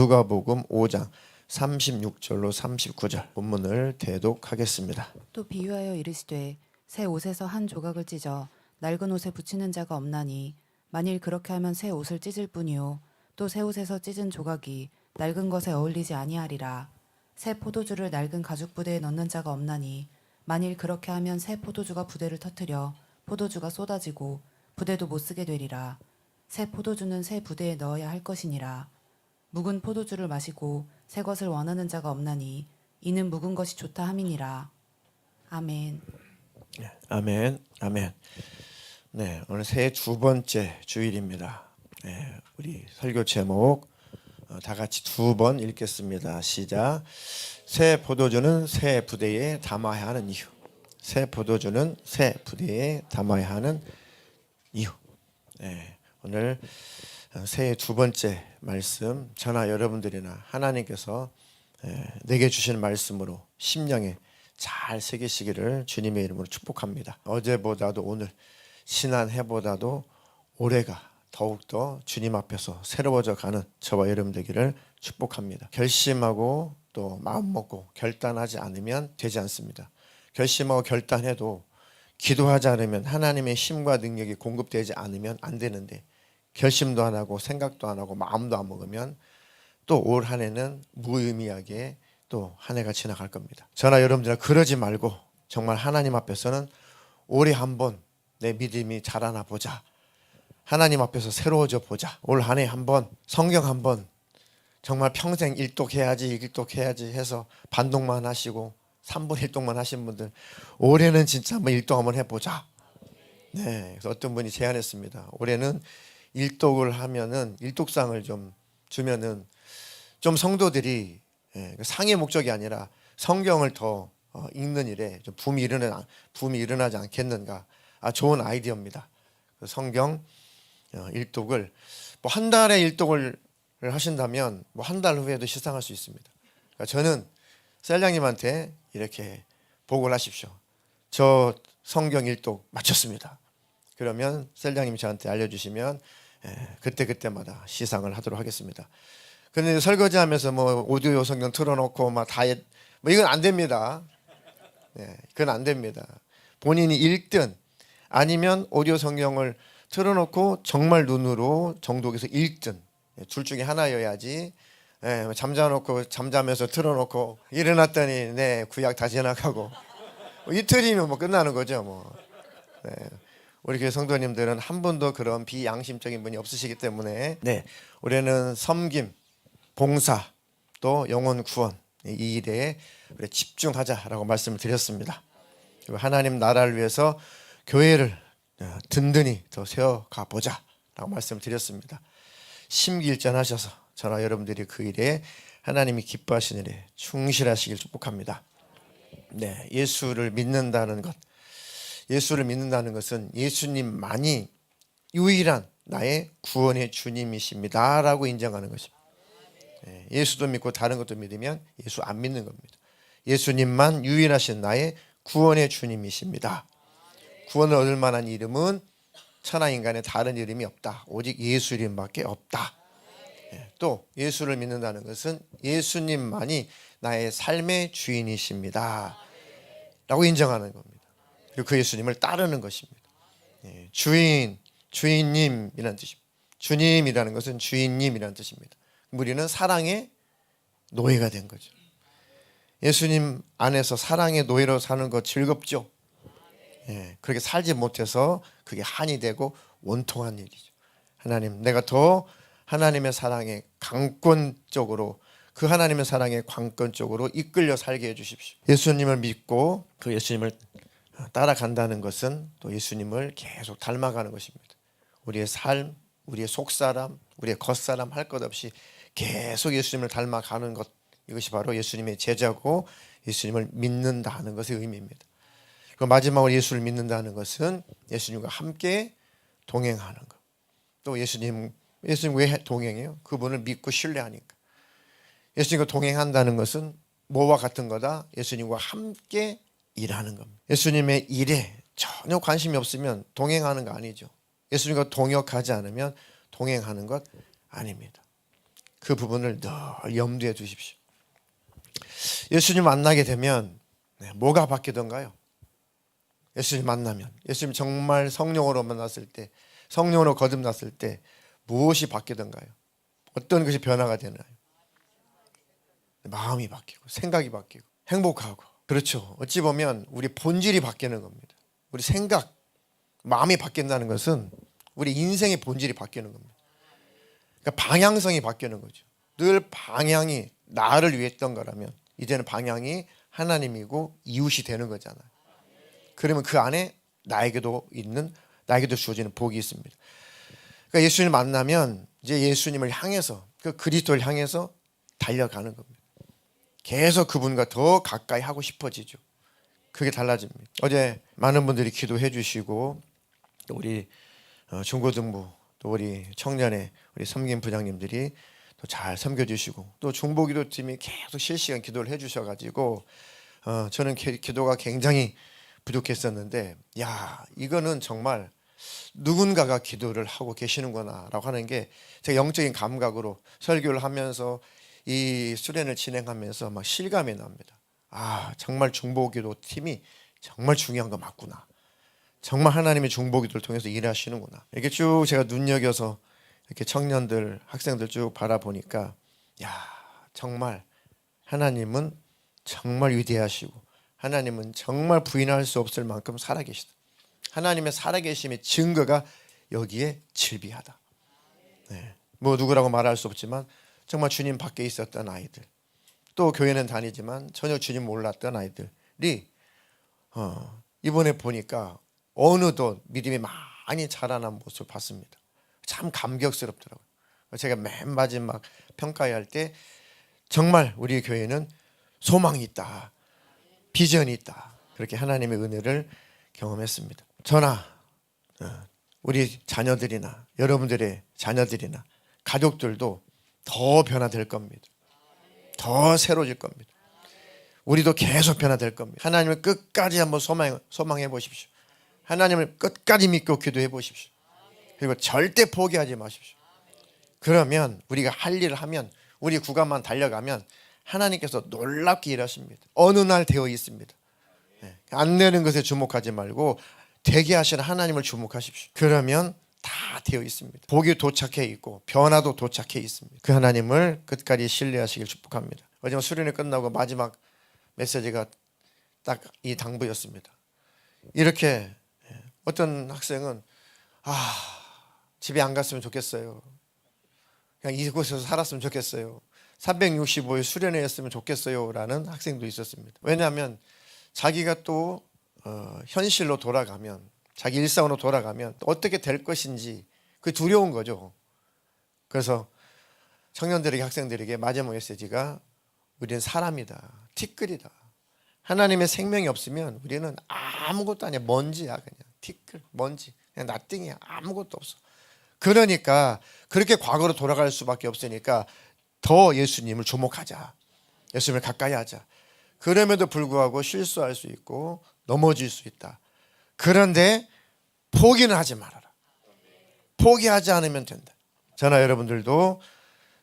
누가복음 5장 36절로 39절 본문을 대독하겠습니다. 또 비유하여 이르시되 새 옷에서 한 조각을 찢어 낡은 옷에 붙이는 자가 없나니 만일 그렇게 하면 새 옷을 찢을 뿐이요 또 새 옷에서 찢은 조각이 낡은 것에 어울리지 아니하리라. 새 포도주를 낡은 가죽 부대에 넣는 자가 없나니 만일 그렇게 하면 새 포도주가 부대를 터뜨려 포도주가 쏟아지고 부대도 못 쓰게 되리라. 새 포도주는 새 부대에 넣어야 할 것이니라. 묵은 포도주를 마시고 새 것을 원하는 자가 없나니 이는 묵은 것이 좋다 함이니라. 아멘. 아멘, 아멘. 네, 오늘 새해 두 번째 주일입니다. 네, 우리 설교 제목 다 같이 두 번 읽겠습니다. 시작. 새 포도주는 새 부대에 담아야 하는 이유. 새 포도주는 새 부대에 담아야 하는 이유. 네, 오늘 새해 두 번째 말씀, 저나 여러분들이나 하나님께서 내게 주신 말씀으로 심령에 잘 새기시기를 주님의 이름으로 축복합니다. 어제보다도 오늘, 지난 해보다도 올해가 더욱더 주님 앞에서 새로워져 가는 저와 여러분 되기를 축복합니다. 결심하고 또 마음 먹고 결단하지 않으면 되지 않습니다. 결심하고 결단해도 기도하지 않으면 하나님의 힘과 능력이 공급되지 않으면 안 되는데, 결심도 안 하고 생각도 안 하고 마음도 안 먹으면 또 올 한 해는 무의미하게 또 한 해가 지나갈 겁니다. 저나 여러분들 그러지 말고 정말 하나님 앞에서는 올해 한번 내 믿음이 자라나 보자, 하나님 앞에서 새로워져 보자, 올 한 해 한번 성경 한번 정말 평생 일독해야지 해서 반독만 하시고 3분 일독만 하신 분들, 올해는 진짜 한번 일독 한번 해보자. 네, 그래서 어떤 분이 제안했습니다. 올해는 일독을 하면은 일독상을 좀 주면은 좀 성도들이 상의 목적이 아니라 성경을 더 읽는 일에 좀 붐이 일어나지 않겠는가. 좋은 아이디어입니다. 성경 일독을 뭐 한 달에 일독을 하신다면 뭐 한 달 후에도 시상할 수 있습니다. 그러니까 저는 셀장님한테 이렇게 보고를 하십시오. 저 성경 일독 마쳤습니다. 그러면 셀장님이 저한테 알려주시면 그때마다 시상을 하도록 하겠습니다. 그런데 설거지하면서 뭐 오디오 성경 틀어놓고 막 다이어트 뭐 이건 안 됩니다. 그건 안 됩니다. 본인이 읽든 아니면 오디오 성경을 틀어놓고 정말 눈으로 정독해서 읽든 둘 중에 하나여야지. 잠자면서 틀어놓고 일어났더니 구약 다 지나가고 이틀이면 뭐 끝나는 거죠. 뭐. 우리 교회 성도님들은 한 분도 그런 비양심적인 분이 없으시기 때문에 올해는 섬김, 봉사, 또 영혼 구원 이 일에 집중하자라고 말씀을 드렸습니다. 그리고 하나님 나라를 위해서 교회를 든든히 더 세워가 보자라고 말씀을 드렸습니다. 심기일전하셔서 저나 여러분들이 그 일에 하나님이 기뻐하시는 일에 충실하시길 축복합니다. 예수를 믿는다는 것, 예수를 믿는다는 것은 예수님만이 유일한 나의 구원의 주님이십니다 라고 인정하는 것입니다. 예수도 믿고 다른 것도 믿으면 예수 안 믿는 겁니다. 예수님만 유일하신 나의 구원의 주님이십니다. 구원을 얻을 만한 이름은 천하인간에 다른 이름이 없다. 오직 예수 이름밖에 없다. 또 예수를 믿는다는 것은 예수님만이 나의 삶의 주인이십니다 라고 인정하는 겁니다. 그리고 그 예수님을 따르는 것입니다. 주인님이라는 뜻입니다. 주님이라는 것은 주인님이라는 뜻입니다. 우리는 사랑의 노예가 된 거죠. 예수님 안에서 사랑의 노예로 사는 거 즐겁죠? 그렇게 살지 못해서 그게 한이 되고 원통한 일이죠. 하나님, 내가 더 하나님의 사랑의 강권적으로, 그 하나님의 사랑의 관건적으로 이끌려 살게 해주십시오. 예수님을 믿고 그 예수님을 따라간다는 것은 또 예수님을 계속 닮아가는 것입니다. 우리의 삶, 우리의 속사람, 우리의 겉사람 할 것 없이 계속 예수님을 닮아가는 것, 이것이 바로 예수님의 제자고 예수님을 믿는다는 것의 의미입니다. 그 마지막으로 예수를 믿는다는 것은 예수님과 함께 동행하는 것. 또 예수님 왜 동행해요? 그분을 믿고 신뢰하니까. 예수님과 동행한다는 것은 뭐와 같은 거다? 예수님과 함께 일하는 겁니다. 예수님의 일에 전혀 관심이 없으면 동행하는 거 아니죠. 예수님과 동역하지 않으면 동행하는 것 아닙니다. 그 부분을 늘 염두에 두십시오. 예수님 만나게 되면 뭐가 바뀌던가요? 예수님 만나면, 예수님 정말 성령으로 만났을 때, 성령으로 거듭났을 때 무엇이 바뀌던가요? 어떤 것이 변화가 되나요? 마음이 바뀌고 생각이 바뀌고 행복하고. 그렇죠. 어찌 보면 우리 본질이 바뀌는 겁니다. 우리 생각, 마음이 바뀐다는 것은 우리 인생의 본질이 바뀌는 겁니다. 그러니까 방향성이 바뀌는 거죠. 늘 방향이 나를 위해 했던 거라면 이제는 방향이 하나님이고 이웃이 되는 거잖아요. 그러면 그 안에 나에게도 주어지는 복이 있습니다. 그러니까 예수님을 만나면 이제 예수님을 향해서, 그 그리스도를 향해서 달려가는 겁니다. 계속 그분과 더 가까이 하고 싶어지죠. 그게 달라집니다. 어제 많은 분들이 기도해 주시고, 또 우리 중고등부, 또 우리 청년의 우리 섬김 부장님들이 또 잘 섬겨주시고, 또 중보기도팀이 계속 실시간 기도를 해주셔가지고 저는 기도가 굉장히 부족했었는데, 야, 이거는 정말 누군가가 기도를 하고 계시는구나라고 하는 게 제가 영적인 감각으로 설교를 하면서 이 수련을 진행하면서 막 실감이 납니다. 아, 정말 중보기도 팀이 정말 중요한 거 맞구나. 정말 하나님의 중보기도를 통해서 일하시는구나. 이렇게 쭉 제가 눈여겨서 이렇게 청년들, 학생들 쭉 바라보니까, 야, 정말 하나님은 정말 위대하시고 하나님은 정말 부인할 수 없을 만큼 살아계시다. 하나님의 살아계심의 증거가 여기에 질비하다. 네. 뭐 누구라고 말할 수 없지만 정말 주님 밖에 있었던 아이들, 또 교회는 다니지만 전혀 주님 몰랐던 아이들이 이번에 보니까 어느덧 믿음이 많이 자라난 모습을 봤습니다. 참 감격스럽더라고요. 제가 맨 마지막 평가할 때 정말 우리 교회는 소망이 있다, 비전이 있다, 그렇게 하나님의 은혜를 경험했습니다. 저나 우리 자녀들이나 여러분들의 자녀들이나 가족들도 더 변화될 겁니다. 더 새로워질 겁니다. 우리도 계속 변화될 겁니다. 하나님을 끝까지 한번 소망해 보십시오. 하나님을 끝까지 믿고 기도해 보십시오. 그리고 절대 포기하지 마십시오. 그러면 우리가 할 일을 하면, 우리 구간만 달려가면 하나님께서 놀랍게 일하십니다. 어느 날 되어 있습니다. 안 되는 것에 주목하지 말고 되게 하시는 하나님을 주목하십시오. 그러면 다 되어 있습니다. 복이 도착해 있고 변화도 도착해 있습니다. 그 하나님을 끝까지 신뢰하시길 축복합니다. 어제 수련회 끝나고 마지막 메시지가 딱 이 당부였습니다. 이렇게 어떤 학생은 집에 안 갔으면 좋겠어요. 그냥 이곳에서 살았으면 좋겠어요. 365일 수련회였으면 좋겠어요 라는 학생도 있었습니다. 왜냐하면 자기가 또 현실로 돌아가면, 자기 일상으로 돌아가면 또 어떻게 될 것인지 그게 두려운 거죠. 그래서 청년들에게, 학생들에게 마지막 메시지가 우리는 사람이다, 티끌이다. 하나님의 생명이 없으면 우리는 아무것도 아니야. 먼지야. 그냥 티끌, 먼지, 그냥 나띵이야. 아무것도 없어. 그러니까 그렇게 과거로 돌아갈 수밖에 없으니까 더 예수님을 주목하자, 예수님을 가까이 하자. 그럼에도 불구하고 실수할 수 있고 넘어질 수 있다. 그런데 포기는 하지 말아라. 포기하지 않으면 된다. 저나 여러분들도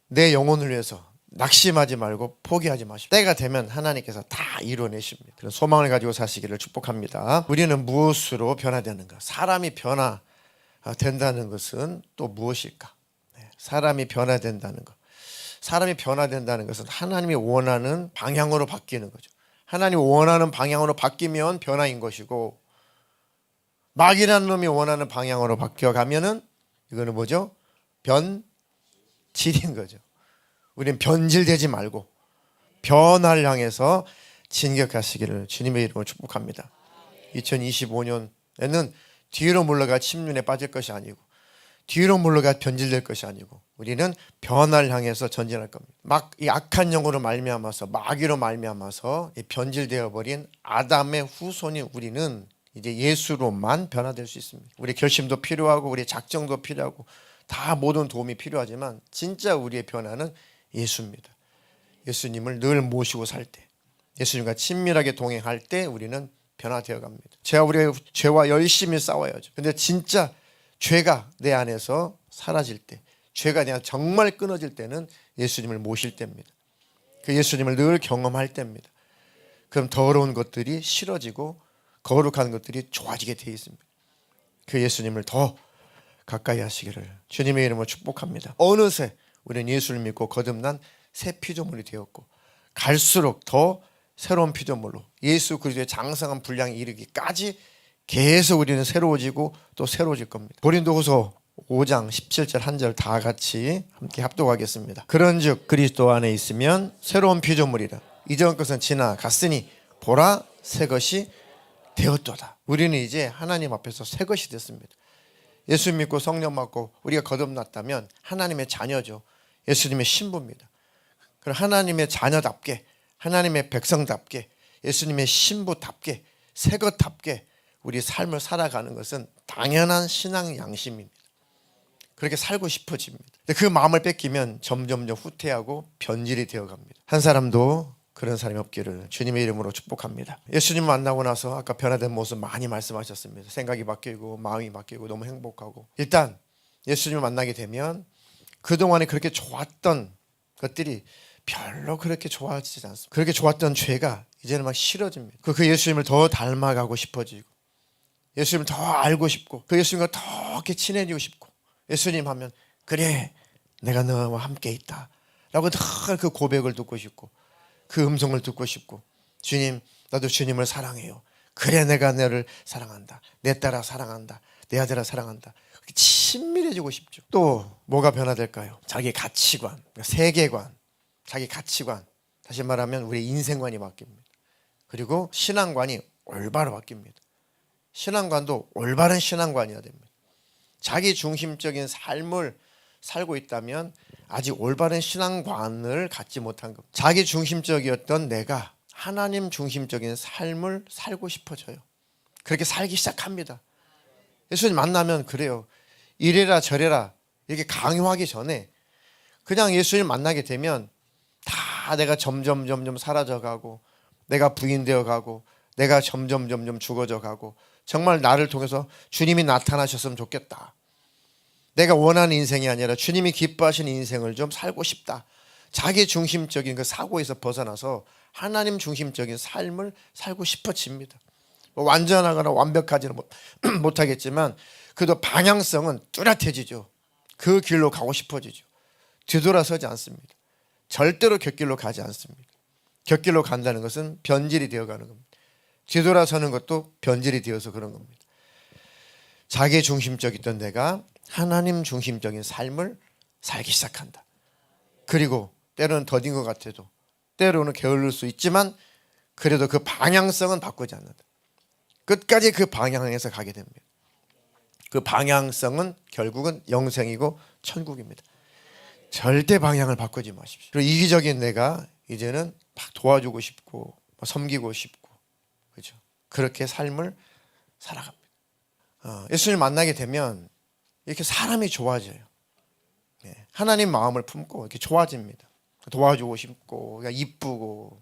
내 영혼을 위해서 낙심하지 말고 포기하지 마십시오. 때가 되면 하나님께서 다 이루어내십니다. 그런 소망을 가지고 사시기를 축복합니다. 우리는 무엇으로 변화되는가? 사람이 변화된다는 것은 또 무엇일까? 사람이 변화된다는 것. 사람이 변화된다는 것은 하나님이 원하는 방향으로 바뀌는 거죠. 하나님이 원하는 방향으로 바뀌면 변화인 것이고, 마귀라는 놈이 원하는 방향으로 바뀌어가면은 이거는 뭐죠? 변질인 거죠. 우리는 변질되지 말고 변화를 향해서 진격하시기를 주님의 이름으로 축복합니다. 2025년에는 뒤로 물러가 침륜에 빠질 것이 아니고, 뒤로 물러가 변질될 것이 아니고, 우리는 변화를 향해서 전진할 겁니다. 막 이 악한 영으로 말미암아서, 마귀로 말미암아서 변질되어 버린 아담의 후손인 우리는 이제 예수로만 변화될 수 있습니다. 우리 결심도 필요하고 우리 작정도 필요하고 다 모든 도움이 필요하지만 진짜 우리의 변화는 예수입니다. 예수님을 늘 모시고 살 때, 예수님과 친밀하게 동행할 때 우리는 변화되어 갑니다. 우리의 죄와 열심히 싸워야죠. 근데 진짜 죄가 내 안에서 사라질 때, 죄가 내 안에서 정말 끊어질 때는 예수님을 모실 때입니다. 그 예수님을 늘 경험할 때입니다. 그럼 더러운 것들이 싫어지고 거룩한 것들이 좋아지게 되어 있습니다. 그 예수님을 더 가까이 하시기를 주님의 이름으로 축복합니다. 어느새 우리는 예수를 믿고 거듭난 새 피조물이 되었고 갈수록 더 새로운 피조물로 예수 그리스도의 장성한 분량에 이르기까지 계속 우리는 새로워지고 또 새로워질 겁니다. 고린도후서 5장 17절 한 절 다 같이 함께 합독하겠습니다. 그런즉 그리스도 안에 있으면 새로운 피조물이라 이전 것은 지나갔으니 보라 새 것이 되었도다. 우리는 이제 하나님 앞에서 새 것이 됐습니다. 예수 믿고 성령 받고 우리가 거듭났다면 하나님의 자녀죠. 예수님의 신부입니다. 그럼 하나님의 자녀답게 하나님의 백성답게 예수님의 신부답게 새 것답게 우리 삶을 살아가는 것은 당연한 신앙 양심입니다. 그렇게 살고 싶어집니다. 그 마음을 뺏기면 점점점 후퇴하고 변질이 되어갑니다. 한 사람도 그런 사람이 없기를 주님의 이름으로 축복합니다. 예수님 만나고 나서 아까 변화된 모습 많이 말씀하셨습니다. 생각이 바뀌고 마음이 바뀌고 너무 행복하고 일단 예수님을 만나게 되면 그동안에 그렇게 좋았던 것들이 별로 그렇게 좋아지지 않습니다. 그렇게 좋았던 죄가 이제는 막 싫어집니다. 그 예수님을 더 닮아가고 싶어지고 예수님을 더 알고 싶고 그 예수님과 더 이렇게 친해지고 싶고 예수님 하면 그래 내가 너와 함께 있다 라고 늘 그 고백을 듣고 싶고 그 음성을 듣고 싶고 주님 나도 주님을 사랑해요. 그래 내가 너를 사랑한다. 내 딸아 사랑한다. 내 아들아 사랑한다. 그렇게 친밀해지고 싶죠. 또 뭐가 변화될까요? 자기 가치관, 세계관, 자기 가치관 다시 말하면 우리 인생관이 바뀝니다. 그리고 신앙관이 올바로 바뀝니다. 신앙관도 올바른 신앙관이어야 됩니다. 자기 중심적인 삶을 살고 있다면 아직 올바른 신앙관을 갖지 못한 겁니다. 자기 중심적이었던 내가 하나님 중심적인 삶을 살고 싶어져요. 그렇게 살기 시작합니다. 예수님 만나면 그래요. 이래라 저래라 이렇게 강요하기 전에 그냥 예수님 만나게 되면 다 내가 점점 사라져가고 내가 부인되어 가고 내가 점점 죽어져 가고 정말 나를 통해서 주님이 나타나셨으면 좋겠다. 내가 원하는 인생이 아니라 주님이 기뻐하시는 인생을 좀 살고 싶다. 자기 중심적인 그 사고에서 벗어나서 하나님 중심적인 삶을 살고 싶어집니다. 완전하거나 완벽하지는 못하겠지만 그래도 방향성은 뚜렷해지죠. 그 길로 가고 싶어지죠. 뒤돌아서지 않습니다. 절대로 곁길로 가지 않습니다. 곁길로 간다는 것은 변질이 되어가는 겁니다. 뒤돌아서는 것도 변질이 되어서 그런 겁니다. 자기 중심적이던 내가 하나님 중심적인 삶을 살기 시작한다. 그리고 때로는 더딘 것 같아도 때로는 게을릴 수 있지만 그래도 그 방향성은 바꾸지 않는다. 끝까지 그 방향에서 가게 됩니다. 그 방향성은 결국은 영생이고 천국입니다. 절대 방향을 바꾸지 마십시오. 그리고 이기적인 내가 이제는 막 도와주고 싶고 섬기고 싶고 그렇죠. 그렇게 삶을 살아갑니다. 예수님 만나게 되면 이렇게 사람이 좋아져요. 하나님 마음을 품고 이렇게 좋아집니다. 도와주고 싶고 그냥 이쁘고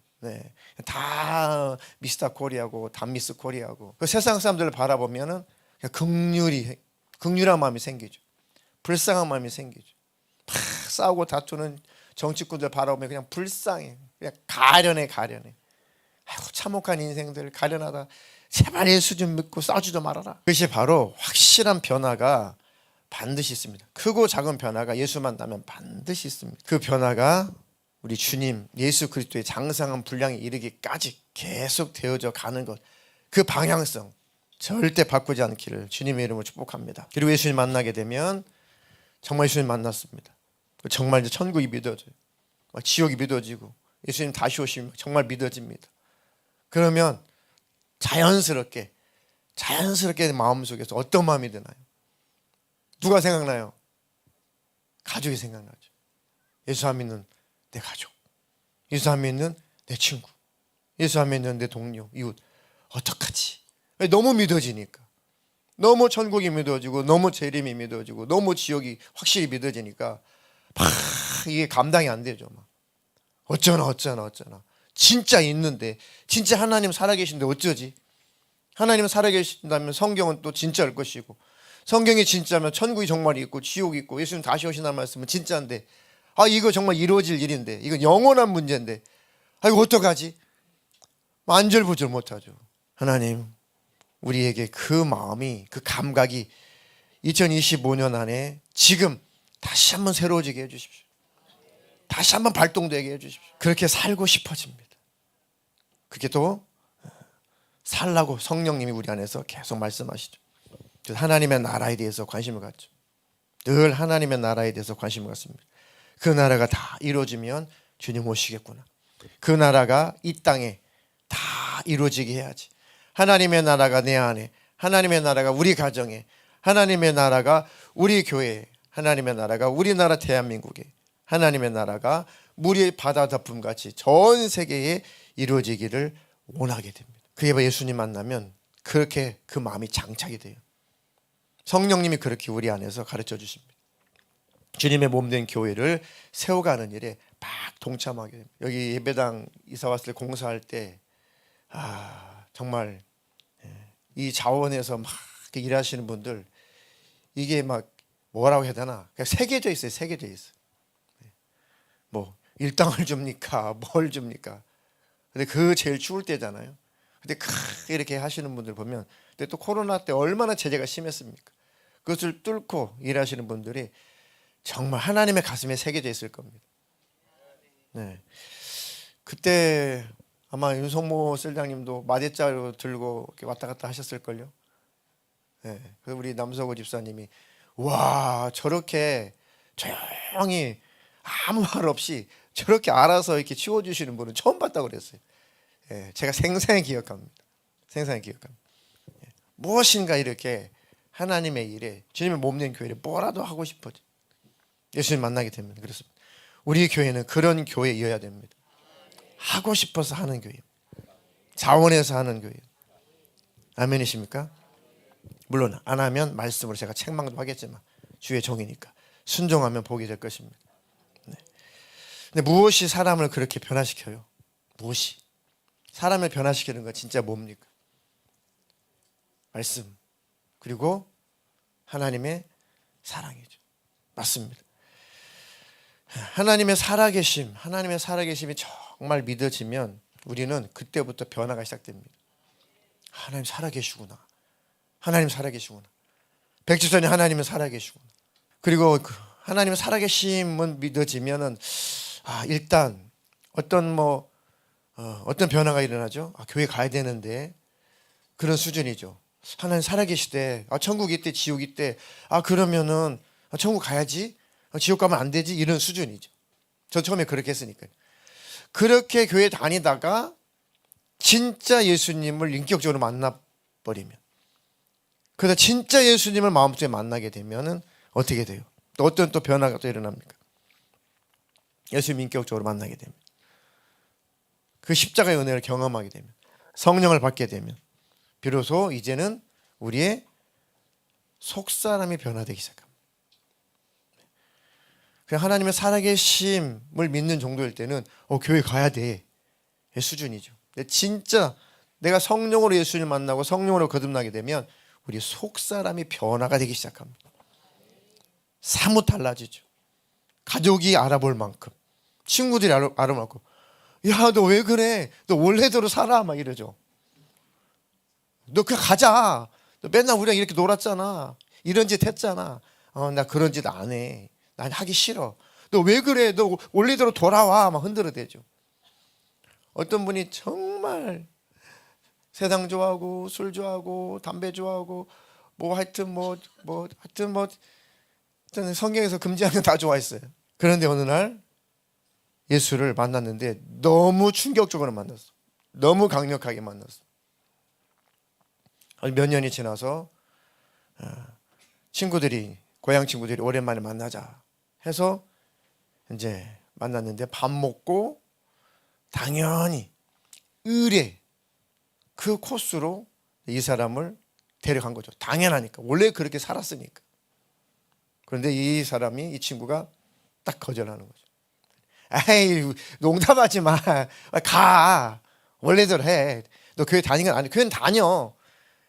다 미스터 코리아고 다 미스 코리아고 그 세상 사람들을 바라보면은 긍휼한 마음이 생기죠. 불쌍한 마음이 생기죠. 막 싸우고 다투는 정치꾼들 바라보면 그냥 불쌍해. 그냥 가련해. 아이고 참혹한 인생들 가련하다. 제발 예수 좀 믿고 싸우지도 말아라. 그것이 바로 확실한 변화가 반드시 있습니다. 크고 작은 변화가 예수 만나면 반드시 있습니다. 그 변화가 우리 주님 예수 그리스도의 장성한 분량에 이르기까지 계속 되어져 가는 것, 그 방향성 절대 바꾸지 않기를 주님의 이름으로 축복합니다. 그리고 예수님 만나게 되면 정말 예수님 만났습니다. 정말 이제 천국이 믿어져요. 지옥이 믿어지고 예수님 다시 오시면 정말 믿어집니다. 그러면 자연스럽게 마음속에서 어떤 마음이 드나요? 누가 생각나요? 가족이 생각나죠. 예수 안 믿는 내 가족, 예수 안 믿는 내 친구, 예수 안 믿는 내 동료, 이웃 어떡하지? 너무 믿어지니까, 너무 천국이 믿어지고 너무 재림이 믿어지고 너무 지옥이 확실히 믿어지니까 막 이게 감당이 안 되죠. 막 어쩌나 진짜 있는데, 진짜 하나님 살아계신데 어쩌지? 하나님 살아계신다면 성경은 또 진짜일 것이고, 성경이 진짜면 천국이 정말 있고 지옥이 있고 예수님 다시 오신다는 말씀은 진짜인데 아, 이거 정말 이루어질 일인데, 이건 영원한 문제인데, 아, 이거 어떡하지? 안절부절 못하죠. 하나님, 우리에게 그 마음이, 그 감각이 2025년 안에 지금 다시 한번 새로워지게 해주십시오. 다시 한번 발동되게 해주십시오. 그렇게 살고 싶어집니다. 그게 또 살라고 성령님이 우리 안에서 계속 말씀하시죠. 그래서 하나님의 나라에 대해서 관심을 갖죠. 늘 하나님의 나라에 대해서 관심을 갖습니다. 그 나라가 다 이루어지면 주님 오시겠구나. 그 나라가 이 땅에 다 이루어지게 해야지. 하나님의 나라가 내 안에, 하나님의 나라가 우리 가정에, 하나님의 나라가 우리 교회에, 하나님의 나라가 우리나라 대한민국에, 하나님의 나라가 물이 바다 덮음같이 전 세계에 이루어지기를 원하게 됩니다. 그게 예수님 만나면 그렇게 그 마음이 장착이 돼요. 성령님이 그렇게 우리 안에서 가르쳐 주십니다. 주님의 몸된 교회를 세워가는 일에 막 동참하게 됩니다. 여기 예배당 이사 왔을 때 공사할 때 정말 이 자원에서 막 일하시는 분들, 이게 막 뭐라고 해야 되나, 그냥 새겨져 있어요. 새겨져 있어요. 뭐 일당을 줍니까, 뭘 줍니까? 근데 그 제일 추울 때잖아요. 근데 이렇게 하시는 분들 보면, 근데 또 코로나 때 얼마나 제재가 심했습니까? 그것을 뚫고 일하시는 분들이 정말 하나님의 가슴에 새겨져 있을 겁니다. 네. 그때 아마 윤성모 셀장님도 마대자루 들고 이렇게 왔다 갔다 하셨을걸요. 네. 그래서 우리 남서구 집사님이 와, 저렇게 조용히 아무 말 없이 저렇게 알아서 이렇게 치워주시는 분은 처음 봤다고 그랬어요. 예, 제가 생생히 기억합니다. 생생히 기억합니다. 예, 무엇인가 이렇게 하나님의 일에, 주님의 몸된 교회를 뭐라도 하고 싶어져. 예수님 만나게 되면 그렇습니다. 우리 교회는 그런 교회여야 됩니다. 하고 싶어서 하는 교회, 자원해서 하는 교회. 아멘이십니까? 물론 안 하면 말씀으로 제가 책망도 하겠지만 주의 종이니까 순종하면 복이 될 것입니다. 네. 근데 무엇이 사람을 그렇게 변화시켜요? 무엇이? 사람을 변화시키는 건 진짜 뭡니까? 말씀, 그리고 하나님의 사랑이죠. 맞습니다. 하나님의 살아계심이 정말 믿어지면 우리는 그때부터 변화가 시작됩니다. 하나님 살아계시구나. 하나님 살아계시구나. 백지선이 하나님은 살아계시구나. 그리고 하나님의 살아계심은 믿어지면은 일단 어떤 변화가 일어나죠. 교회 가야 되는데, 그런 수준이죠. 하나님 살아계시대. 천국이 있대, 지옥이 있대. 그러면은 천국 가야지. 지옥 가면 안 되지. 이런 수준이죠. 저 처음에 그렇게 했으니까요. 그렇게 교회 다니다가 진짜 예수님을 인격적으로 만나버리면, 그래서 진짜 예수님을 마음속에 만나게 되면은 어떻게 돼요? 또 어떤 변화가 또 일어납니까? 예수님 인격적으로 만나게 되면, 그 십자가의 은혜를 경험하게 되면, 성령을 받게 되면 비로소 이제는 우리의 속사람이 변화되기 시작합니다. 그냥 하나님의 살아계심을 믿는 정도일 때는 교회 가야 돼 의 수준이죠. 근데 진짜 내가 성령으로 예수님을 만나고 성령으로 거듭나게 되면 우리 속사람이 변화가 되기 시작합니다. 사뭇 달라지죠. 가족이 알아볼 만큼, 친구들이 알아볼 만큼, 야, 너 왜 그래? 너 원래대로 살아. 막 이러죠. 너 그냥 가자. 너 맨날 우리랑 이렇게 놀았잖아. 이런 짓 했잖아. 나 그런 짓 안 해. 난 하기 싫어. 너 왜 그래? 너 원래대로 돌아와. 막 흔들어대죠. 어떤 분이 정말 세상 좋아하고 술 좋아하고 담배 좋아하고 하여튼 성경에서 금지하는 다 좋아했어요. 그런데 어느 날 예수를 만났는데 너무 충격적으로 만났어. 너무 강력하게 만났어. 몇 년이 지나서 고향 친구들이 오랜만에 만나자 해서 이제 만났는데, 밥 먹고 당연히 의례 그 코스로 이 사람을 데려간 거죠. 당연하니까. 원래 그렇게 살았으니까. 그런데 이 친구가 딱 거절하는 거죠. 에이, 농담하지 마. 가. 원래대로 해. 너 교회 다니는 건 아니. 교회는 다녀.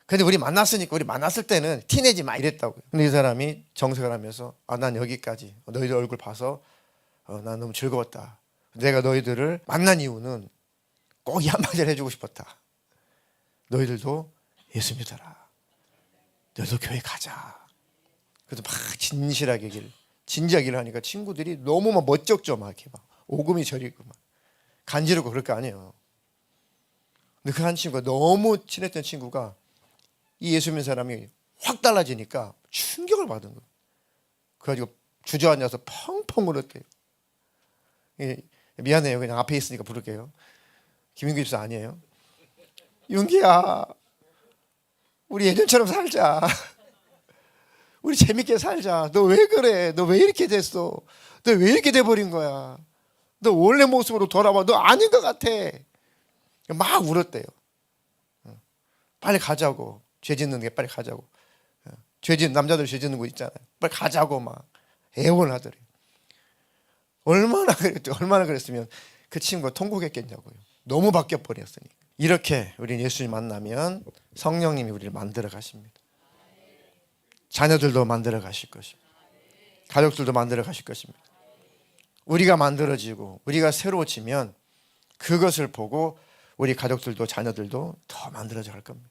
근데 우리 만났으니까, 우리 만났을 때는 티내지 마 이랬다고요. 근데 이 사람이 정색을 하면서 난 여기까지 너희들 얼굴 봐서 난 너무 즐거웠다. 내가 너희들을 만난 이유는 꼭 이 한마디를 해주고 싶었다. 너희들도 예수 믿어라. 너희도 교회 가자. 그래서 막 진실하게 진지하게 하니까 친구들이 너무 막 멋쩍죠. 막 이렇게 막 오금이 저리고 막 간지럽고 그럴 거 아니에요. 근데 그 한 친구가 너무 친했던 친구가 이 예수 믿는 사람이 확 달라지니까 충격을 받은 거예요. 그래가지고 주저앉아서 펑펑 울었대요. 미안해요. 그냥 앞에 있으니까 부를게요. 김인규 집사 아니에요. 윤기야, 우리 예전처럼 살자. 우리 재밌게 살자. 너 왜 그래? 너 왜 이렇게 됐어? 너 왜 이렇게 돼버린 거야? 너 원래 모습으로 돌아와. 너 아닌 것 같아. 막 울었대요. 빨리 가자고. 죄 짓는 게 빨리 가자고. 남자들 죄 짓는 거 있잖아요. 빨리 가자고 막 애원하더래요. 얼마나 그랬으면 그 친구가 통곡했겠냐고요. 너무 바뀌어 버렸으니까. 이렇게 우리 예수님 만나면 성령님이 우리를 만들어 가십니다. 자녀들도 만들어 가실 것입니다. 가족들도 만들어 가실 것입니다. 우리가 만들어지고 우리가 새로워지면 그것을 보고 우리 가족들도 자녀들도 더 만들어져 갈 겁니다.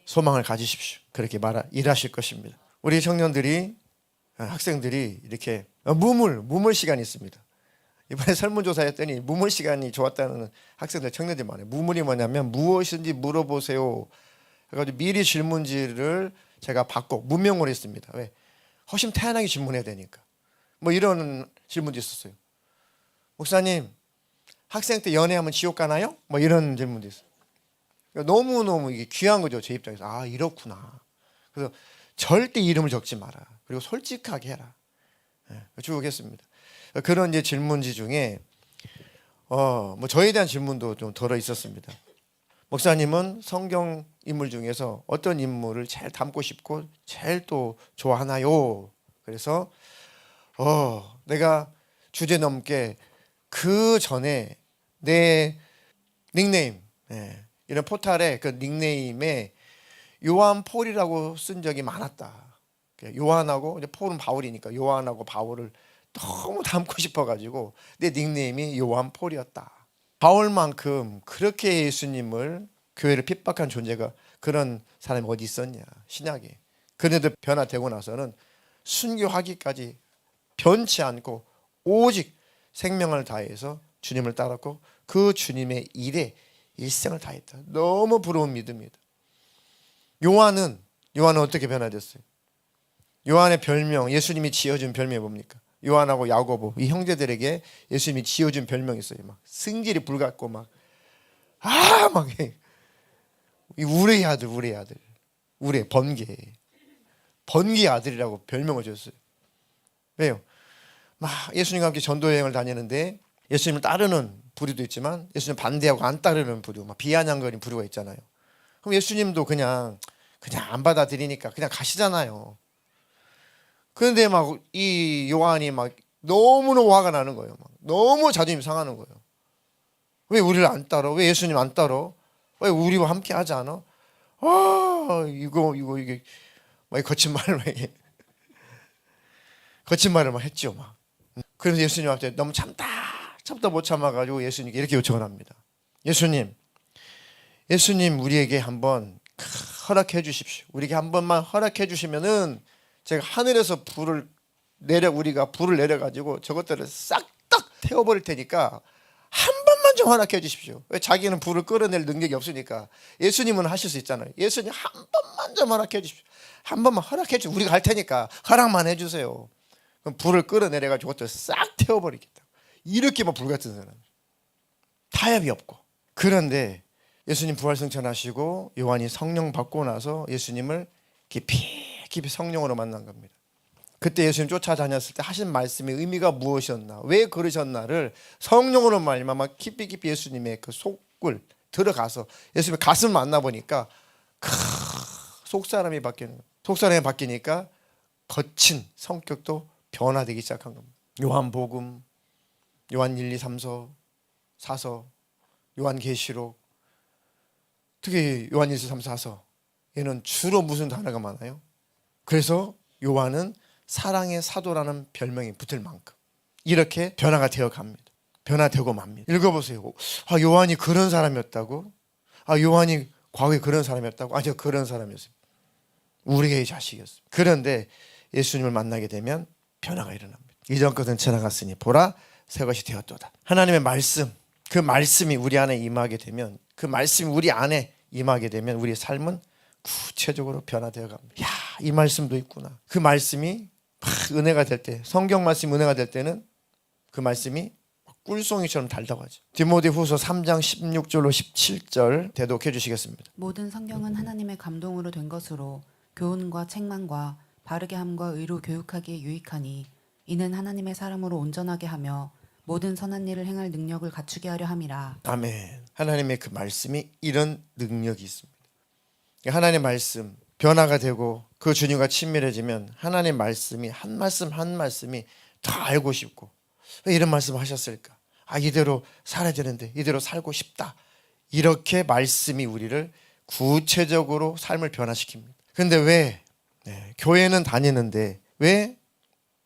소망을 가지십시오. 그렇게 일하실 것입니다. 우리 청년들이 학생들이 이렇게 무물 시간이 있습니다. 이번에 설문조사 했더니 무물 시간이 좋았다는 학생들 청년들이 많아요. 무물이 뭐냐면 무엇인지 물어보세요. 그래가지고 미리 질문지를 제가 받고 문명으로 했습니다. 왜? 허심탄회하게 질문해야 되니까. 뭐 이런 질문도 있었어요. 목사님, 학생 때 연애하면 지옥 가나요? 뭐 이런 질문도 있어요. 너무너무 이게 귀한 거죠. 제 입장에서. 아, 이렇구나. 그래서 절대 이름을 적지 마라. 그리고 솔직하게 해라. 쭉 했습니다. 그런 이제 질문지 중에 뭐 저에 대한 질문도 좀 들어 있었습니다. 목사님은 성경 인물 중에서 어떤 인물을 제일 닮고 싶고 제일 또 좋아하나요? 그래서 내가 주제 넘게 그 전에 내 닉네임 이런 포탈에 그 닉네임에 요한 폴이라고 쓴 적이 많았다. 요한하고 이제 폴은 바울이니까 요한하고 바울을 너무 닮고 싶어가지고 내 닉네임이 요한 폴이었다. 바울만큼 그렇게 예수님을 교회를 핍박한 존재가 그런 사람이 어디 있었냐 신약에. 그런데도 변화되고 나서는 순교하기까지 변치 않고 오직 생명을 다해서 주님을 따랐고 그 주님의 일에 일생을 다했다. 너무 부러운 믿음이다. 요한은 어떻게 변화됐어요? 요한의 별명, 예수님이 지어준 별명이 뭡니까? 요한하고 야고보 이 형제들에게 예수님이 지어준 별명이 있어요. 막 승질이 불같고 막 우리의 아들, 번개의 아들이라고 별명을 줬어요. 왜요? 막 예수님과 함께 전도 여행을 다니는데 예수님을 따르는 부류도 있지만 예수님 반대하고 안 따르는 부류, 막 비아냥거리는 부류가 있잖아요. 그럼 예수님도 그냥 안 받아들이니까 그냥 가시잖아요. 그런데 막 이 요한이 막 너무너무 화가 나는 거예요. 막 너무 자존심 상하는 거예요. 왜 우리를 안 따라? 왜 예수님 안 따라? 왜 우리와 함께 하지 않아? 이게 막 거친 말을 막 했죠. 막. 그래서 예수님한테 너무 참다 못 참아가지고 예수님께 이렇게 요청을 합니다. 예수님 우리에게 한번 허락해 주십시오. 우리에게 한 번만 허락해 주시면은 제가 하늘에서 우리가 불을 내려가지고 저것들을 싹 다 태워버릴 테니까 한 번만 좀 허락해 주십시오. 왜? 자기는 불을 끌어낼 능력이 없으니까. 예수님은 하실 수 있잖아요. 예수님 한 번만 좀 허락해 주십시오. 한 번만 허락해 주십시오. 우리가 할 테니까 허락만 해주세요. 그럼 불을 끌어내려가지고 저것들을 싹 태워버리겠다. 이렇게 막 불같은 사람. 타협이 없고. 그런데 예수님 부활승천하시고 요한이 성령 받고 나서 예수님을 깊이 성령으로 만난 겁니다. 그때 예수님 쫓아다녔을 때 하신 말씀의 의미가 무엇이었나, 왜 그러셨나를 성령으로 말미암아 깊이 예수님의 그 속을 들어가서 예수님의 가슴을 만나보니까 속사람이 바뀌는 거예요. 속사람이 바뀌니까 거친 성격도 변화되기 시작한 겁니다. 요한복음, 요한 1, 2, 3서, 4서, 요한계시록, 특히 요한 1, 2, 3, 4서 얘는 주로 무슨 단어가 많아요? 그래서 요한은 사랑의 사도라는 별명이 붙을 만큼 이렇게 변화가 되어 갑니다. 변화되고 맙니다. 읽어보세요. 요한이 그런 사람이었다고? 요한이 과거에 그런 사람이었다고? 아니요, 그런 사람이었어요. 우리의 자식이었어요. 그런데 예수님을 만나게 되면 변화가 일어납니다. 이전 것은 지나갔으니 보라 새 것이 되었도다. 하나님의 말씀, 그 말씀이 우리 안에 임하게 되면, 그 말씀이 우리 안에 임하게 되면 우리의 삶은 구체적으로 변화되어 갑니다. 야, 이 말씀도 있구나. 그 말씀이 은혜가 될 때, 성경 말씀이 은혜가 될 때는 그 말씀이 꿀송이처럼 달다고하죠. 디모데후서 3장 16절로 17절 대독해 주시겠습니다. 모든 성경은 하나님의 감동으로 된 것으로 교훈과 책망과 바르게 함과 의로 교육하기에 유익하니 이는 하나님의 사람으로 온전하게 하며 모든 선한 일을 행할 능력을 갖추게 하려 함이라. 아멘. 하나님의 그 말씀이 이런 능력이 있습니다. 하나님의 말씀 변화가 되고 그 주님과 친밀해지면 하나님의 말씀이 한 말씀 한 말씀이 다 알고 싶고, 왜 이런 말씀을 하셨을까? 이대로 살아야 되는데, 이대로 살고 싶다. 이렇게 말씀이 우리를 구체적으로 삶을 변화시킵니다. 근데 왜 교회는 다니는데 왜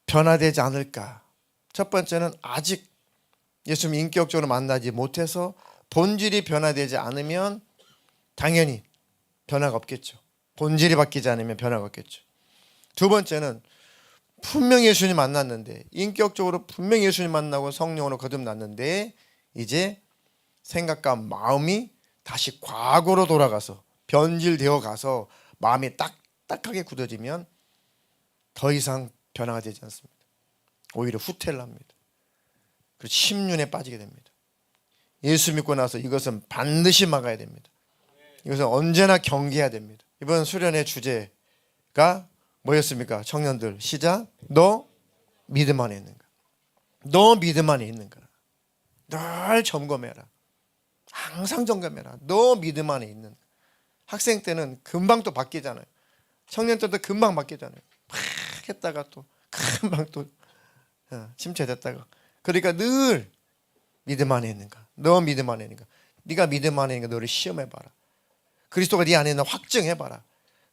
변화되지 않을까? 첫 번째는 아직 예수님 인격적으로 만나지 못해서 본질이 변화되지 않으면 당연히 변화가 없겠죠. 본질이 바뀌지 않으면 변화가 없겠죠. 두 번째는 분명히 예수님 만났는데, 인격적으로 분명히 예수님 만나고 성령으로 거듭났는데 이제 생각과 마음이 다시 과거로 돌아가서 변질되어 가서 마음이 딱딱하게 굳어지면 더 이상 변화가 되지 않습니다. 오히려 후퇴를 합니다. 그리고 침륜에 빠지게 됩니다. 예수 믿고 나서 이것은 반드시 막아야 됩니다. 이것은 언제나 경계해야 됩니다. 이번 수련의 주제가 뭐였습니까? 청년들 시작. 너 믿음 안에 있는가? 너 믿음 안에 있는가? 늘 점검해라. 항상 점검해라. 너 믿음 안에 있는가? 학생 때는 금방 또 바뀌잖아요. 청년 때도 금방 바뀌잖아요. 막 했다가 또 금방 또 침체됐다가. 그러니까 늘 믿음 안에 있는가? 너 믿음 안에 있는가? 네가 믿음 안에 있는가? 너를 시험해봐라. 그리스도가 네 안에 있는 확증해봐라.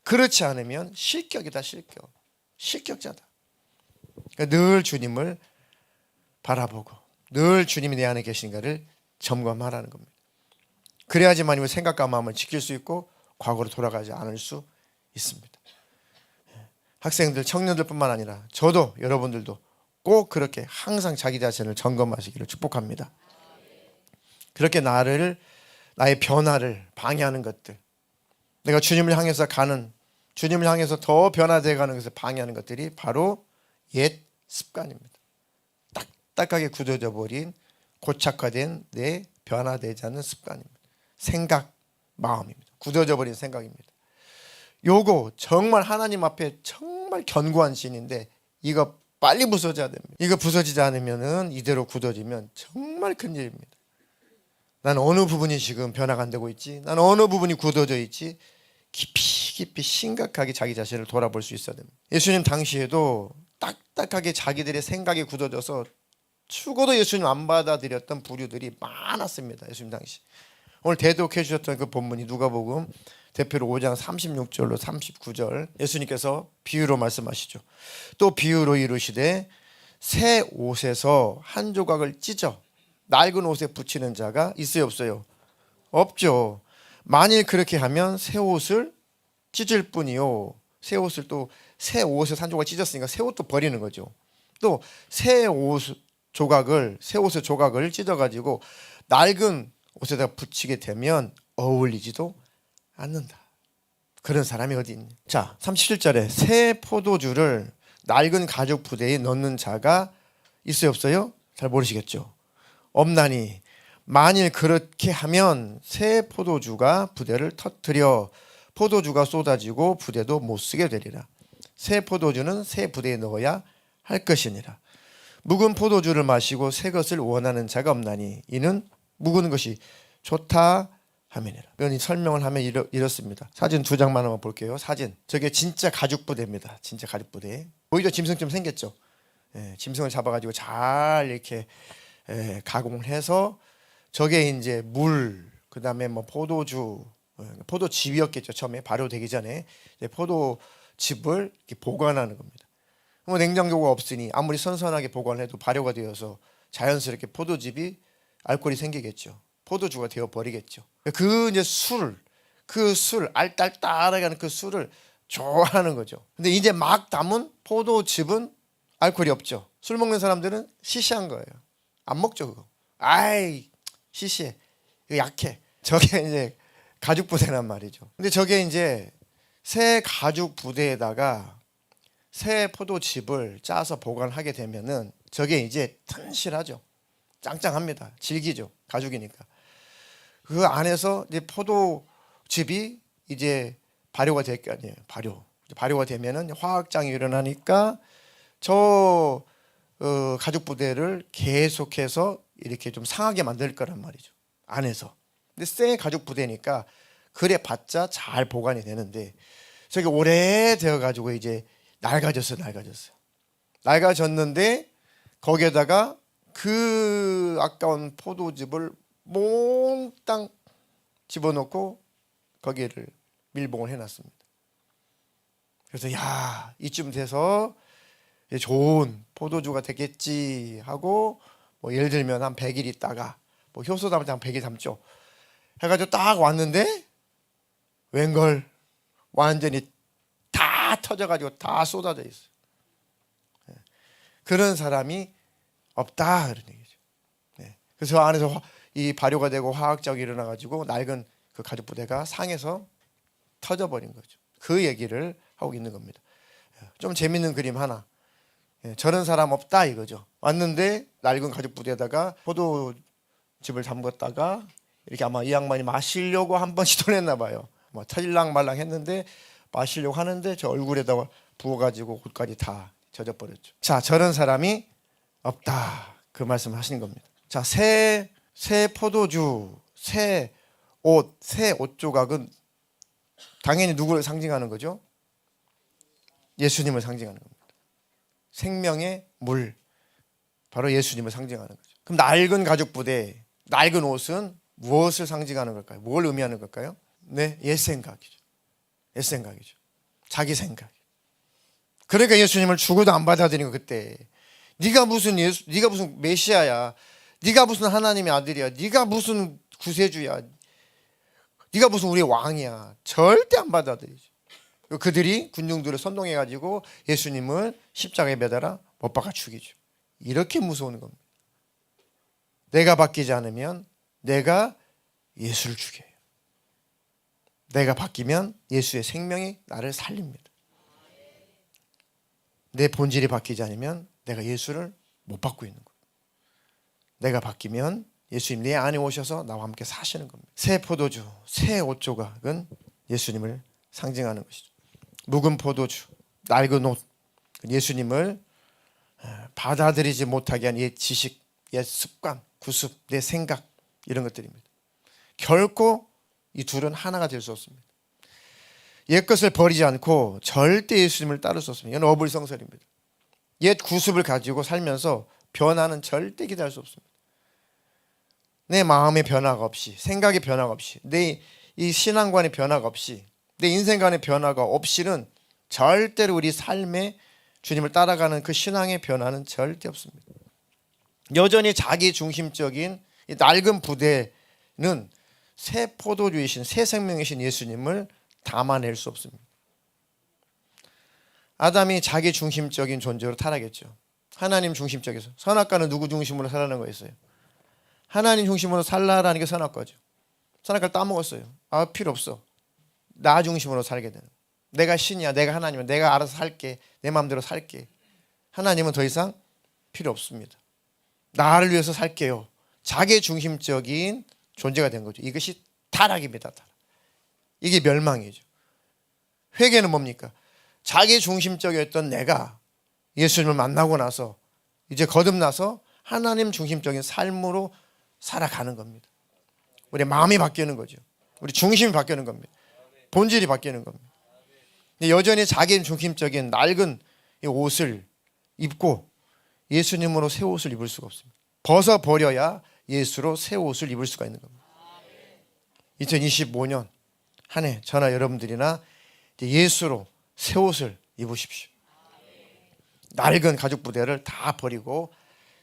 그렇지 않으면 실격이다. 실격자다. 그러니까 늘 주님을 바라보고 늘 주님이 내 안에 계신가를 점검하라는 겁니다. 그래야지만 우리 생각과 마음을 지킬 수 있고 과거로 돌아가지 않을 수 있습니다. 학생들, 청년들뿐만 아니라 저도, 여러분들도 꼭 그렇게 항상 자기 자신을 점검하시기를 축복합니다. 그렇게 나의 변화를 방해하는 것들, 내가 주님을 향해서 가는, 주님을 향해서 더 변화되어 가는 것을 방해하는 것들이 바로 옛 습관입니다. 딱딱하게 굳어져 버린 고착화된 내 변화되지 않는 습관입니다. 생각, 마음입니다. 굳어져 버린 생각입니다. 요거 정말 하나님 앞에 정말 견고한 신인데 이거 빨리 부서져야 됩니다. 이거 부서지지 않으면 이대로 굳어지면 정말 큰일입니다. 난 어느 부분이 지금 변화가 안 되고 있지? 난 어느 부분이 굳어져 있지? 깊이 심각하게 자기 자신을 돌아볼 수 있어야 됩니다. 예수님 당시에도 딱딱하게 자기들의 생각이 굳어져서 죽어도 예수님 안 받아들였던 부류들이 많았습니다. 예수님 당시. 오늘 대독해 주셨던 그 본문이 누가복음 대표로 5장 36절로 39절, 예수님께서 비유로 말씀하시죠. 또 비유로 이르시되 새 옷에서 한 조각을 찢어 낡은 옷에 붙이는 자가 있어요, 없어요? 없죠. 만일 그렇게 하면 새 옷을 찢을 뿐이요. 새 옷을 또 새 옷에서 한 조각 찢었으니까 새 옷도 버리는 거죠. 또 새 옷의 조각을 찢어가지고 낡은 옷에다 붙이게 되면 어울리지도 않는다. 그런 사람이 어디 있니? 자, 37절에 새 포도주를 낡은 가죽 부대에 넣는 자가 있어요, 없어요? 잘 모르시겠죠? 없나니 만일 그렇게 하면 새 포도주가 부대를 터뜨려 포도주가 쏟아지고 부대도 못 쓰게 되리라. 새 포도주는 새 부대에 넣어야 할 것이니라. 묵은 포도주를 마시고 새 것을 원하는 자가 없나니 이는 묵은 것이 좋다 함이니라. 이 설명을 하면 이렇습니다. 사진 2장만 한번 볼게요. 사진. 저게 진짜 가죽 부대입니다. 진짜 가죽 부대. 보이죠? 짐승처럼 생겼죠. 짐승을 잡아가지고 잘 이렇게 가공을 해서 저게 이제 물, 그다음에 뭐 포도주, 포도즙이었겠죠. 처음에 발효되기 전에 포도즙을 이렇게 보관하는 겁니다. 뭐 냉장고가 없으니 아무리 선선하게 보관해도 발효가 되어서 자연스럽게 포도즙이 알코올이 생기겠죠. 포도주가 되어 버리겠죠. 그 이제 그 술, 알딸딸하게 하는 그 술을 좋아하는 거죠. 근데 이제 막 담은 포도즙은 알코올이 없죠. 술 먹는 사람들은 시시한 거예요. 안 먹죠, 그거. 아이, 시시해. 이거 약해. 저게 이제 가죽 부대란 말이죠. 근데 저게 이제 새 가죽 부대에다가 새 포도즙을 짜서 보관하게 되면은 저게 이제 튼실하죠. 짱짱합니다. 질기죠. 가죽이니까. 그 안에서 이제 포도즙이 이제 발효가 될 게 아니에요. 발효가 되면은 화학장이 일어나니까 저 가죽 부대를 계속해서 이렇게 좀 상하게 만들 거란 말이죠. 안에서. 근데 새 가죽 부대니까 그래 봤자 잘 보관이 되는데 저게 오래되어 가지고 이제 낡아졌어요. 낡아졌는데 거기에다가 그 아까운 포도즙을 몽땅 집어넣고 거기를 밀봉을 해놨습니다. 그래서 야, 이쯤 돼서 좋은 포도주가 되겠지 하고 뭐 예를 들면 한 100일 있다가 뭐 효소 담을 때 한 100일 담죠. 해가지고 딱 왔는데 웬걸 완전히 다 터져가지고 다 쏟아져 있어요. 그런 사람이 없다 그런 얘기죠. 그래서 저 안에서 이 발효가 되고 화학작용이 일어나가지고 낡은 그 가죽 부대가 상해서 터져버린 거죠. 그 얘기를 하고 있는 겁니다. 좀 재밌는 그림 하나. 저런 사람 없다 이거죠. 왔는데 낡은 가죽 부대에다가 포도즙을 담궜다가 이렇게 아마 이 양반이 마시려고 한 번 시도를 했나 봐요. 뭐 터질랑 말랑 했는데 마시려고 하는데 저 얼굴에다가 부어가지고 옷까지 다 젖어버렸죠. 자, 저런 사람이 없다 그 말씀을 하시는 겁니다. 자, 새 포도주, 새 옷 조각은 당연히 누구를 상징하는 거죠? 예수님을 상징하는 겁니다. 생명의 물, 바로 예수님을 상징하는 거죠. 그럼 낡은 가죽 부대, 낡은 옷은 무엇을 상징하는 걸까요? 뭘 의미하는 걸까요? 네, 옛 생각이죠. 자기 생각. 그러니까 예수님을 죽어도 안 받아들이는 거 그때. 네가 무슨 메시아야. 네가 무슨 하나님의 아들이야. 네가 무슨 구세주야. 네가 무슨 우리의 왕이야. 절대 안 받아들이죠. 그들이 군중들을 선동해가지고 예수님을 십자가에 매달아 못 박아 죽이죠. 이렇게 무서운 겁니다. 내가 바뀌지 않으면 내가 예수를 죽여요. 내가 바뀌면 예수의 생명이 나를 살립니다. 내 본질이 바뀌지 않으면 내가 예수를 못 받고 있는 거예요. 내가 바뀌면 예수님 내 안에 오셔서 나와 함께 사시는 겁니다. 새 포도주, 새 옷 조각은 예수님을 상징하는 것이죠. 묵은 포도주, 낡은 옷, 예수님을 받아들이지 못하게 한 옛 지식, 옛 습관, 구습, 내 생각 이런 것들입니다. 결코 이 둘은 하나가 될 수 없습니다. 옛 것을 버리지 않고 절대 예수님을 따를 수 없습니다. 이건 어불성설입니다. 옛 구습을 가지고 살면서 변화는 절대 기대할 수 없습니다. 내 마음의 변화가 없이, 생각의 변화가 없이, 내 이 신앙관의 변화가 없이, 내 인생관의 변화가 없이는 절대로 우리 삶에 주님을 따라가는 그 신앙의 변화는 절대 없습니다. 여전히 자기 중심적인 이 낡은 부대는 새 포도주이신 새 생명이신 예수님을 담아낼 수 없습니다. 아담이 자기 중심적인 존재로 타락했죠. 하나님 중심적에서. 선악과는 누구 중심으로 살라는 거였어요? 하나님 중심으로 살라라는 게 선악과죠. 선악과를 따먹었어요. 아, 필요 없어. 나 중심으로 살게 되는. 내가 신이야. 내가 하나님이야. 내가 알아서 살게. 내 마음대로 살게. 하나님은 더 이상 필요 없습니다. 나를 위해서 살게요. 자기 중심적인 존재가 된 거죠. 이것이 타락입니다. 타락. 이게 멸망이죠. 회개는 뭡니까? 자기 중심적이었던 내가 예수님을 만나고 나서 이제 거듭나서 하나님 중심적인 삶으로 살아가는 겁니다. 우리 마음이 바뀌는 거죠. 우리 중심이 바뀌는 겁니다. 본질이 바뀌는 겁니다. 여전히 자기 중심적인 낡은 이 옷을 입고 예수님으로 새 옷을 입을 수가 없습니다. 벗어버려야 예수로 새 옷을 입을 수가 있는 겁니다. 2025년 한 해 저나 여러분들이나 예수로 새 옷을 입으십시오. 낡은 가죽 부대를 다 버리고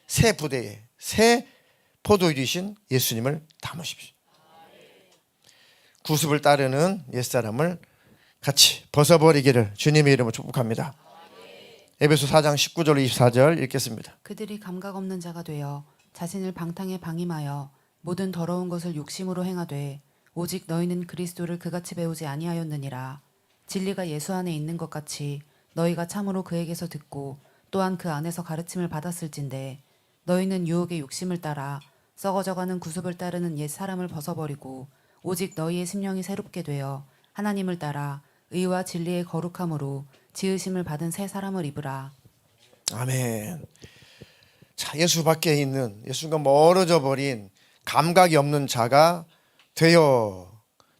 새 부대에 새 포도주이신 예수님을 담으십시오. 구습을 따르는 옛사람을 같이 벗어버리기를 주님의 이름으로 축복합니다. 에베소 4장 19절 24절 읽겠습니다. 그들이 감각 없는 자가 되어 자신을 방탕에 방임하여 모든 더러운 것을 욕심으로 행하되 오직 너희는 그리스도를 그같이 배우지 아니하였느니라. 진리가 예수 안에 있는 것 같이 너희가 참으로 그에게서 듣고 또한 그 안에서 가르침을 받았을진데 너희는 유혹의 욕심을 따라 썩어져가는 구습을 따르는 옛 사람을 벗어버리고 오직 너희의 심령이 새롭게 되어 하나님을 따라 의와 진리의 거룩함으로 지으심을 받은 새 사람을 입으라. 아멘. 자, 예수 밖에 있는 예수가 멀어져 버린 감각이 없는 자가 되어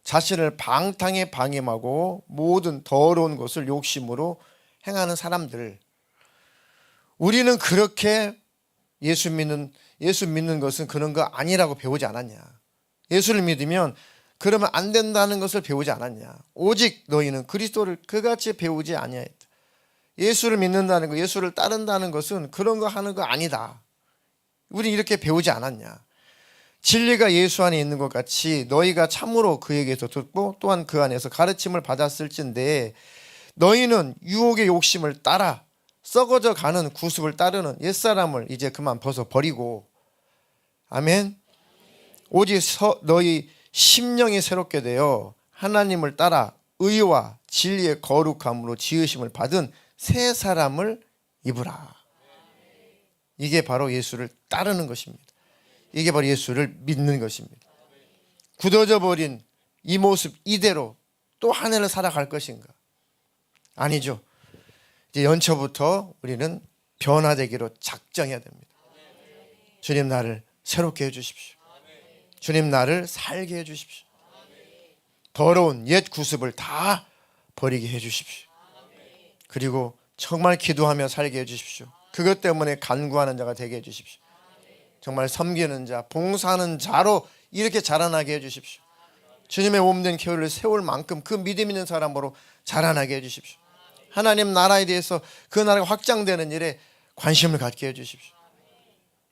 자신을 방탕에 방임하고 모든 더러운 것을 욕심으로 행하는 사람들. 우리는 그렇게 예수 믿는 것은 그런 거 아니라고 배우지 않았냐? 예수를 믿으면 그러면 안 된다는 것을 배우지 않았냐? 오직 너희는 그리스도를 그같이 배우지 아니하였다. 예수를 믿는다는 거, 예수를 따른다는 것은 그런 거 하는 거 아니다. 우리 이렇게 배우지 않았냐? 진리가 예수 안에 있는 것 같이 너희가 참으로 그에게서 듣고 또한 그 안에서 가르침을 받았을진데 너희는 유혹의 욕심을 따라 썩어져 가는 구습을 따르는 옛사람을 이제 그만 벗어버리고 아멘. 오직 너희 심령이 새롭게 되어 하나님을 따라 의와 진리의 거룩함으로 지으심을 받은 새 사람을 입으라. 이게 바로 예수를 따르는 것입니다. 이게 바로 예수를 믿는 것입니다. 굳어져 버린 이 모습 이대로 또 한 해를 살아갈 것인가? 아니죠. 이제 연초부터 우리는 변화되기로 작정해야 됩니다. 주님 나를 새롭게 해주십시오. 주님 나를 살게 해주십시오. 더러운 옛 구습을 다 버리게 해주십시오. 그리고 정말 기도하며 살게 해주십시오. 그것 때문에 간구하는 자가 되게 해주십시오. 정말 섬기는 자, 봉사하는 자로 이렇게 자라나게 해주십시오. 주님의 몸된 교회를 세울 만큼 그 믿음 있는 사람으로 자라나게 해주십시오. 하나님 나라에 대해서 그 나라가 확장되는 일에 관심을 갖게 해주십시오.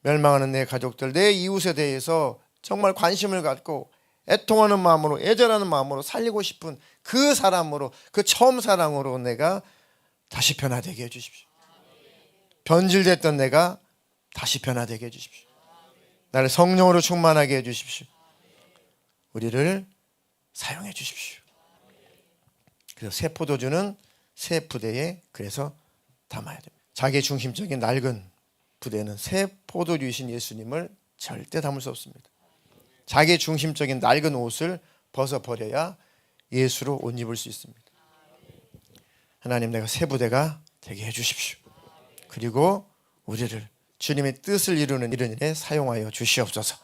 멸망하는 내 가족들, 내 이웃에 대해서 정말 관심을 갖고 애통하는 마음으로, 애절하는 마음으로 살리고 싶은 그 사람으로, 그 처음 사랑으로 내가 다시 변화되게 해주십시오. 변질됐던 내가 다시 변화되게 해주십시오. 나를 성령으로 충만하게 해주십시오. 우리를 사용해 주십시오. 그래서 새 포도주는 새 부대에 그래서 담아야 됩니다. 자기 중심적인 낡은 부대는 새 포도주이신 예수님을 절대 담을 수 없습니다. 자기 중심적인 낡은 옷을 벗어버려야 예수로 옷 입을 수 있습니다. 하나님 내가 새 부대가 되게 해주십시오. 그리고 우리를 주님의 뜻을 이루는 이런 일에 사용하여 주시옵소서.